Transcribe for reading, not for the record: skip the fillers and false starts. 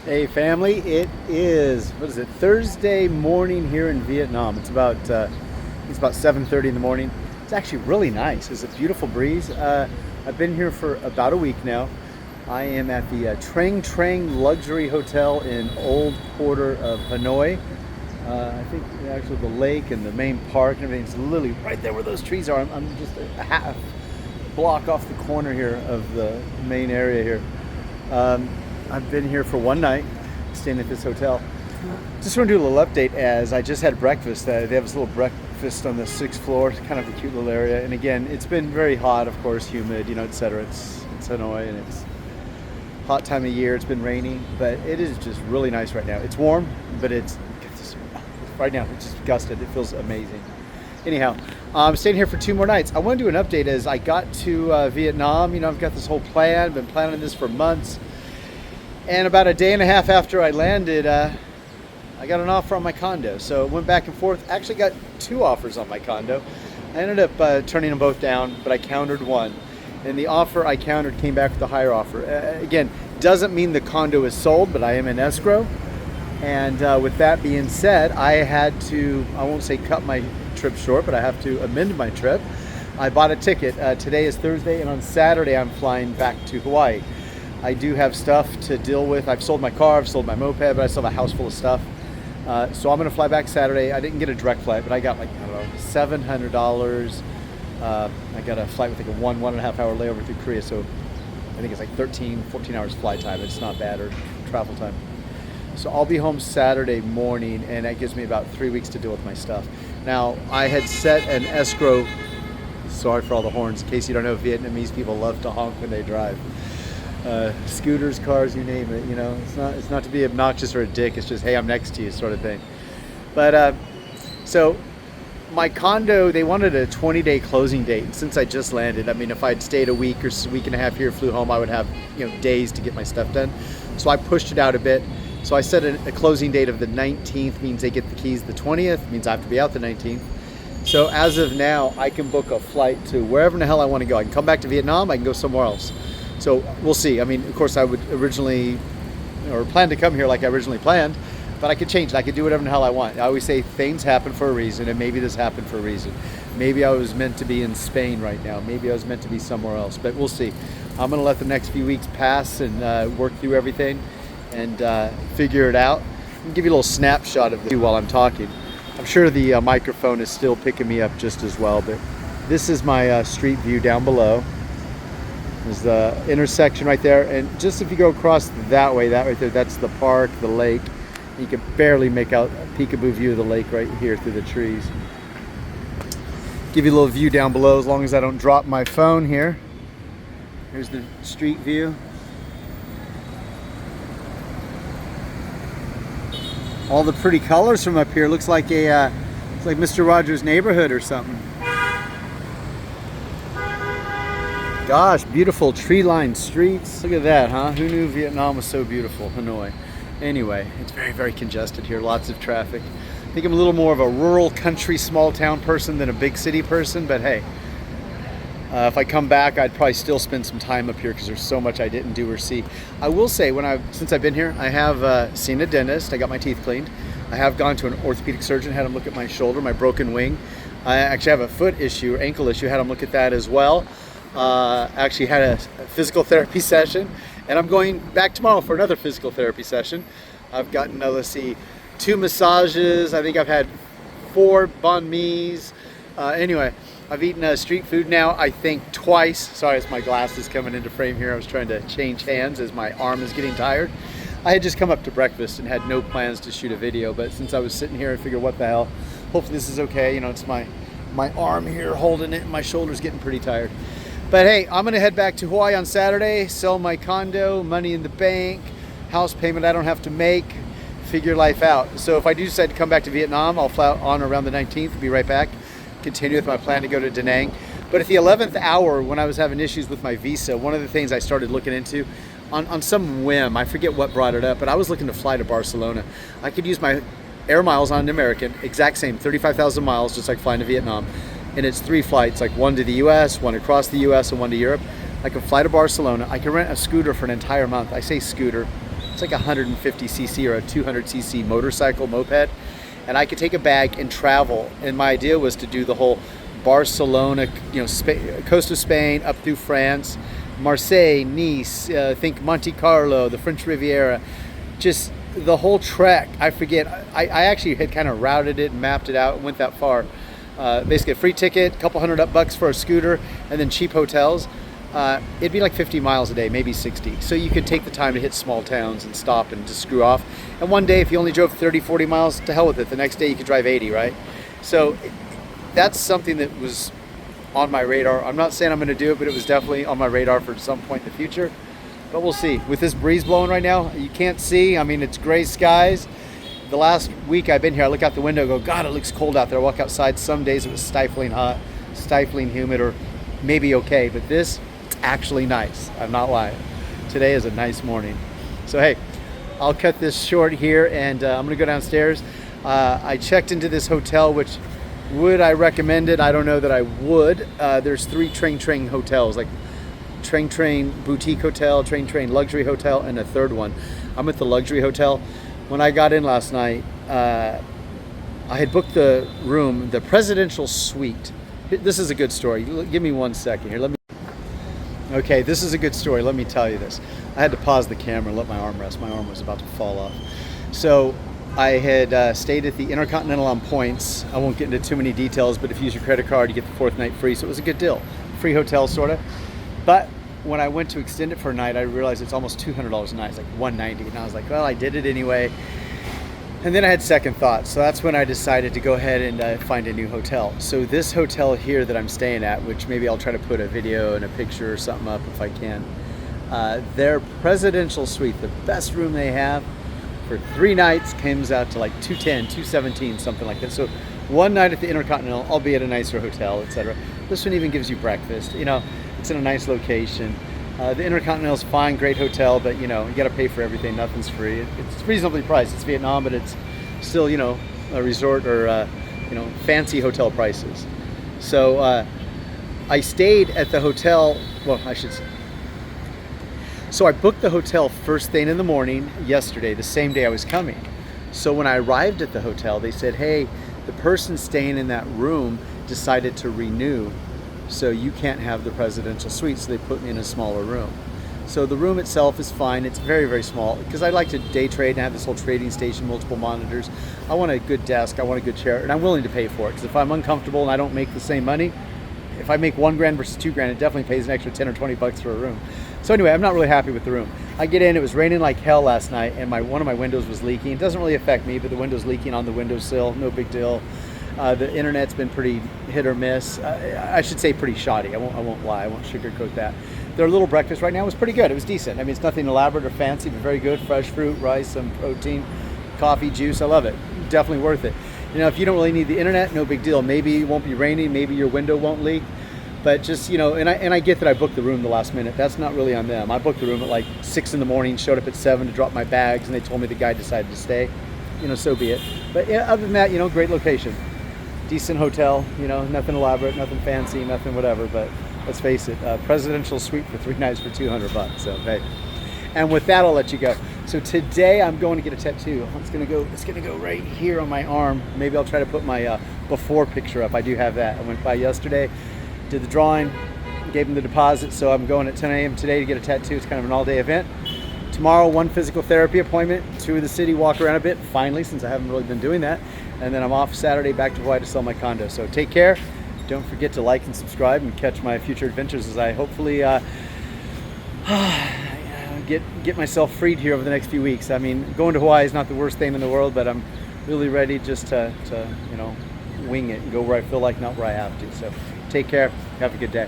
Hey family, it is, what is it, Thursday morning here in Vietnam. It's about 7:30 in the morning. It's actually really nice. It's a beautiful breeze. I've been here for about a week now. I am at the Trang Trang Luxury Hotel in Old Quarter of Hanoi. I think actually the lake and the main park and everything's literally right there where those trees are. I'm just a half block off the corner here of the main area here. I've been here for one night, staying at this hotel. Just want to do a little update as I just had breakfast. They have this little breakfast on the 6th floor, kind of a cute little area. And again, it's been very hot, of course, humid, etc. It's Hanoi and it's hot time of year. It's been raining, but it is just really nice right now. It's warm, but right now it's just gusted. It feels amazing. Anyhow, I'm staying here for 2 more nights. I want to do an update as I got to Vietnam. I've got this whole plan, been planning this for months. And about a day and a half after I landed, I got an offer on my condo. So it went back and forth. Actually got 2 offers on my condo. I ended up turning them both down, but I countered one. And the offer I countered came back with a higher offer. Again, doesn't mean the condo is sold, but I am in escrow. And with that being said, I had to, I won't say cut my trip short, but I have to amend my trip. I bought a ticket. Today is Thursday, and on Saturday I'm flying back to Hawaii. I do have stuff to deal with. I've sold my car, I've sold my moped, but I still have a house full of stuff. So I'm gonna fly back Saturday. I didn't get a direct flight, but I got like, I don't know, $700. I got a flight with like a 1.5 hour layover through Korea. So I think it's like 13, 14 hours flight time. It's not bad, or travel time. So I'll be home Saturday morning, and that gives me about 3 weeks to deal with my stuff. Now, I had set an escrow, sorry for all the horns, in case you don't know, Vietnamese people love to honk when they drive. Scooters, cars, you name it, it's not to be obnoxious or a dick, it's just, hey, I'm next to you sort of thing. But so my condo, they wanted a 20-day closing date, and since I just landed, I mean, if I'd stayed a week or a week and a half here, flew home, I would have days to get my stuff done. So I pushed it out a bit. So I set a closing date of the 19th, means they get the keys the 20th, means I have to be out the 19th. So as of now, I can book a flight to wherever in the hell I want to go. I can come back to Vietnam, I can go somewhere else. So we'll see. I mean, of course, I would originally, or plan to come here like I originally planned, but I could change it. I could do whatever the hell I want. I always say things happen for a reason, and maybe this happened for a reason. Maybe I was meant to be in Spain right now. Maybe I was meant to be somewhere else, but we'll see. I'm gonna let the next few weeks pass and work through everything and figure it out. I'll give you a little snapshot of it while I'm talking. I'm sure the microphone is still picking me up just as well, but this is my street view down below. There's the intersection right there, and just if you go across that way, that right there, that's the park, the lake. You can barely make out a peekaboo view of the lake right here through the trees. Give you a little view down below as long as I don't drop my phone here. Here's the street view. All the pretty colors from up here. Looks like it's like Mr. Rogers' Neighborhood or something. Gosh, beautiful tree-lined streets. Look at that, huh? Who knew Vietnam was so beautiful? Hanoi. Anyway, it's very, very congested here. Lots of traffic. I think I'm a little more of a rural, country, small town person than a big city person, but hey, if I come back, I'd probably still spend some time up here because there's so much I didn't do or see. I will say, since I've been here, I have seen a dentist. I got my teeth cleaned. I have gone to an orthopedic surgeon, had him look at my shoulder, my broken wing. I actually have a foot issue, ankle issue, had him look at that as well. Actually had a physical therapy session, and I'm going back tomorrow for another physical therapy session. I've gotten, let's see, 2 massages. I think I've had 4 banh mi's. Anyway, I've eaten street food now, I think twice. Sorry, it's my glasses coming into frame here. I was trying to change hands as my arm is getting tired. I had just come up to breakfast and had no plans to shoot a video, but since I was sitting here, I figured, what the hell? Hopefully this is okay. It's my arm here holding it, and my shoulder's getting pretty tired. But hey, I'm gonna head back to Hawaii on Saturday, sell my condo, money in the bank, house payment I don't have to make, figure life out. So if I do decide to come back to Vietnam, I'll fly out on around the 19th, be right back, continue with my plan to go to Da Nang. But at the 11th hour, when I was having issues with my visa, one of the things I started looking into, on some whim, I forget what brought it up, but I was looking to fly to Barcelona. I could use my air miles on an American, exact same, 35,000 miles, just like flying to Vietnam. And it's 3 flights, like 1 to the US, 1 across the US, and 1 to Europe. I can fly to Barcelona. I can rent a scooter for an entire month. I say scooter. It's like a 150cc or a 200cc motorcycle moped, and I could take a bag and travel. And my idea was to do the whole Barcelona, coast of Spain up through France, Marseille, Nice, think Monte Carlo, the French Riviera, just the whole trek. I forget. I actually had kind of routed it and mapped it out and went that far. Basically a free ticket, a couple $100 for a scooter, and then cheap hotels. It'd be like 50 miles a day, maybe 60. So you could take the time to hit small towns and stop and just screw off. And one day, if you only drove 30, 40 miles, to hell with it. The next day you could drive 80, right? So that's something that was on my radar. I'm not saying I'm going to do it, but it was definitely on my radar for some point in the future. But we'll see. With this breeze blowing right now, you can't see. I mean, it's gray skies. The last week I've been here, I look out the window and go, God, it looks cold out there. I walk outside. Some days it was stifling hot, stifling humid, or maybe okay. But this, it's actually nice. I'm not lying. Today is a nice morning. So, hey, I'll cut this short here, and I'm going to go downstairs. I checked into this hotel, which would I recommend it? I don't know that I would. There's 3 train hotels, like train boutique hotel, train luxury hotel, and a third one. I'm at the luxury hotel. When I got in last night, I had booked the room, the presidential suite. This is a good story. Give me 1 second here. Okay, this is a good story. Let me tell you this. I had to pause the camera and let my arm rest. My arm was about to fall off. So I had stayed at the Intercontinental on points. I won't get into too many details, but if you use your credit card, you get the 4th night free. So it was a good deal. Free hotel, sort of. But when I went to extend it for a night, I realized it's almost $200 a night. It's like $190. And I was like, well, I did it anyway. And then I had second thoughts. So that's when I decided to go ahead and find a new hotel. So this hotel here that I'm staying at, which maybe I'll try to put a video and a picture or something up if I can, their presidential suite, the best room they have, for 3 nights comes out to like $210, $217, something like that. So one night at the Intercontinental, albeit a nicer hotel, etc. This one even gives you breakfast. It's in a nice location. The Intercontinental's fine, great hotel, but you got to pay for everything. Nothing's free. It's reasonably priced. It's Vietnam, but it's still a resort or fancy hotel prices. So I stayed at the hotel. Well, I should say. So I booked the hotel first thing in the morning yesterday, the same day I was coming. So when I arrived at the hotel, they said, hey, the person staying in that room decided to renew, so you can't have the presidential suite, so they put me in a smaller room. So the room itself is fine. It's very, very small because I like to day trade and have this whole trading station, multiple monitors. I want a good desk, I want a good chair, and I'm willing to pay for it because if I'm uncomfortable and I don't make the same money, if I make $1,000 versus $2,000, it definitely pays an extra 10 or 20 bucks for a room. So anyway, I'm not really happy with the room. I get in, it was raining like hell last night, and one of my windows was leaking. It doesn't really affect me, but the window's leaking on the windowsill, no big deal. The internet's been pretty hit or miss. I should say pretty shoddy. I won't lie. I won't sugarcoat that. Their little breakfast right now was pretty good. It was decent. I mean, it's nothing elaborate or fancy, but very good. Fresh fruit, rice, some protein, coffee, juice. I love it. Definitely worth it. If you don't really need the internet, no big deal. Maybe it won't be raining. Maybe your window won't leak. But just, and I get that I booked the room the last minute. That's not really on them. I booked the room at like 6 in the morning, showed up at 7 to drop my bags, and they told me the guy decided to stay. So be it. But yeah, other than that, great location. Decent hotel, nothing elaborate, nothing fancy, nothing whatever. But let's face it, presidential suite for 3 nights for $200. So, hey. And with that, I'll let you go. So today I'm going to get a tattoo. It's gonna go right here on my arm. Maybe I'll try to put my before picture up. I do have that. I went by yesterday, did the drawing, gave them the deposit, so I'm going at 10 a.m. today to get a tattoo. It's kind of an all-day event. Tomorrow, 1 physical therapy appointment, 2 in the city, walk around a bit, finally, since I haven't really been doing that. And then I'm off Saturday back to Hawaii to sell my condo. So take care. Don't forget to like and subscribe and catch my future adventures as I hopefully get myself freed here over the next few weeks. I mean, going to Hawaii is not the worst thing in the world, but I'm really ready just to wing it and go where I feel like, not where I have to. So take care. Have a good day.